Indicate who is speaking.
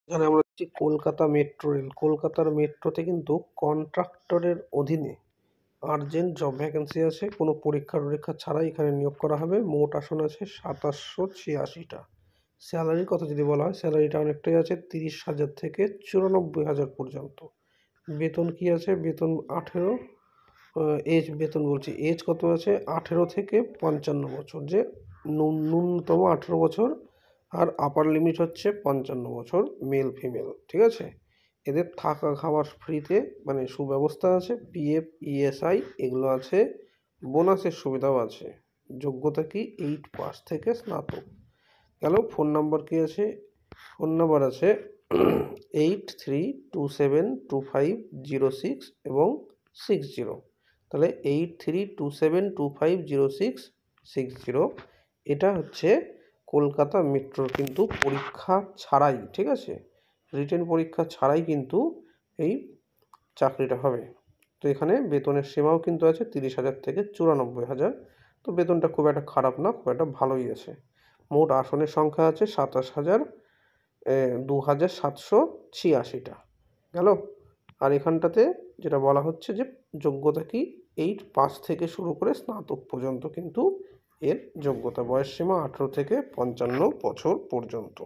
Speaker 1: এখানে আমরা দেখছি কলকাতা মেট্রো রেল। কলকাতার মেট্রোতে কিন্তু কন্ট্রাক্টরের অধীনে আর্জেন্ট জব ভ্যাকেন্সি আছে। কোনো পরীক্ষা-টরীক্ষা ছাড়াই এখানে নিয়োগ করা হবে। মোট আসন আছে ২৭৮৬টা। স্যালারির কথা যদি বলা হয়, স্যালারিটা অনেকটাই আছে ৩০,০০০ থেকে ৯৪,০০০ পর্যন্ত। বেতন কি আছে? বেতন ১৮ বেতন বলছি, এজ কত আছে? ১৮ থেকে ৫৫ বছর। যে ন্যূনতম ১৮ বছর আর আপার লিমিট হচ্ছে ৫৫ বছর, মেল ফিমেল, ঠিক আছে? এদের থাকা খাওয়ার ফ্রিতে, মানে সুব্যবস্থা আছে। পিএফ, ইএসআই এগুলো আছে। বোনাসের সুবিধাও আছে। যোগ্যতা কি? 8 পাস থেকে স্নাতক। গেল। ফোন নাম্বার কি আছে? ফোন নাম্বার আছে 83272506 এবং 60। তাহলে 8327250660। এটা হচ্ছে কলকাতা মেট্রোর কিন্তু পরীক্ষা ছাড়াই, ঠিক আছে? রিটেন পরীক্ষা ছাড়াই কিন্তু এই চাকরিটা হবে। তো এখানে বেতনের সীমাও কিন্তু আছে ৩০,০০০ থেকে ৯৪,০০০। তো বেতনটা খুব একটা খারাপ না, খুব একটা ভালোই আছে। মোট আসনের সংখ্যা আছে ২,৭৮৬টা। গেল। আর এখানটাতে যেটা বলা হচ্ছে যে যোগ্যতা কি? 8 পাস থেকে শুরু করে স্নাতক পর্যন্ত কিন্তু এর যোগ্যতা। বয়সসীমা ১৮ থেকে ৫৫ বছর পর্যন্ত।